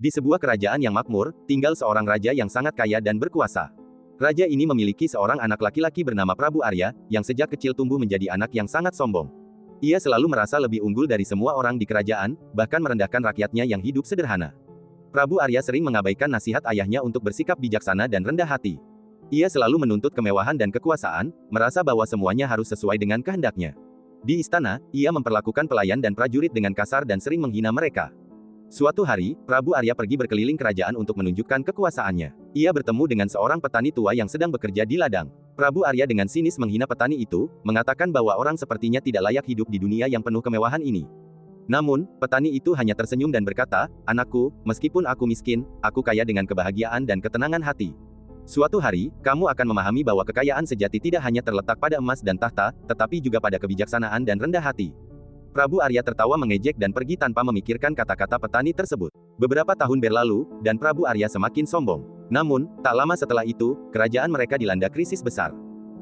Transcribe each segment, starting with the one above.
Di sebuah kerajaan yang makmur, tinggal seorang raja yang sangat kaya dan berkuasa. Raja ini memiliki seorang anak laki-laki bernama Prabu Arya, yang sejak kecil tumbuh menjadi anak yang sangat sombong. Ia selalu merasa lebih unggul dari semua orang di kerajaan, bahkan merendahkan rakyatnya yang hidup sederhana. Prabu Arya sering mengabaikan nasihat ayahnya untuk bersikap bijaksana dan rendah hati. Ia selalu menuntut kemewahan dan kekuasaan, merasa bahwa semuanya harus sesuai dengan kehendaknya. Di istana, ia memperlakukan pelayan dan prajurit dengan kasar dan sering menghina mereka. Suatu hari, Prabu Arya pergi berkeliling kerajaan untuk menunjukkan kekuasaannya. Ia bertemu dengan seorang petani tua yang sedang bekerja di ladang. Prabu Arya dengan sinis menghina petani itu, mengatakan bahwa orang sepertinya tidak layak hidup di dunia yang penuh kemewahan ini. Namun, petani itu hanya tersenyum dan berkata, "Anakku, meskipun aku miskin, aku kaya dengan kebahagiaan dan ketenangan hati. Suatu hari, kamu akan memahami bahwa kekayaan sejati tidak hanya terletak pada emas dan tahta, tetapi juga pada kebijaksanaan dan rendah hati." Prabu Arya tertawa mengejek dan pergi tanpa memikirkan kata-kata petani tersebut. Beberapa tahun berlalu, dan Prabu Arya semakin sombong. Namun, tak lama setelah itu, kerajaan mereka dilanda krisis besar.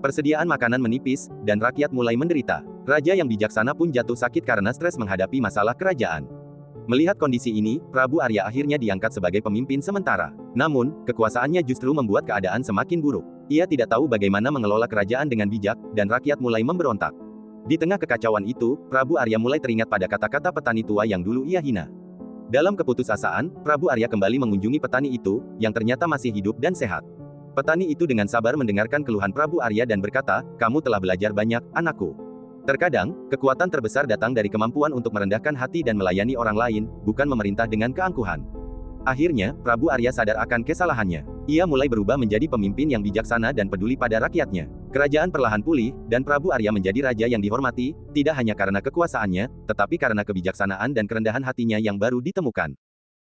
Persediaan makanan menipis, dan rakyat mulai menderita. Raja yang bijaksana pun jatuh sakit karena stres menghadapi masalah kerajaan. Melihat kondisi ini, Prabu Arya akhirnya diangkat sebagai pemimpin sementara. Namun, kekuasaannya justru membuat keadaan semakin buruk. Ia tidak tahu bagaimana mengelola kerajaan dengan bijak, dan rakyat mulai memberontak. Di tengah kekacauan itu, Prabu Arya mulai teringat pada kata-kata petani tua yang dulu ia hina. Dalam keputusasaan, Prabu Arya kembali mengunjungi petani itu, yang ternyata masih hidup dan sehat. Petani itu dengan sabar mendengarkan keluhan Prabu Arya dan berkata, "Kamu telah belajar banyak, anakku. Terkadang, kekuatan terbesar datang dari kemampuan untuk merendahkan hati dan melayani orang lain, bukan memerintah dengan keangkuhan." Akhirnya, Prabu Arya sadar akan kesalahannya. Ia mulai berubah menjadi pemimpin yang bijaksana dan peduli pada rakyatnya. Kerajaan perlahan pulih, dan Prabu Arya menjadi raja yang dihormati, tidak hanya karena kekuasaannya, tetapi karena kebijaksanaan dan kerendahan hatinya yang baru ditemukan.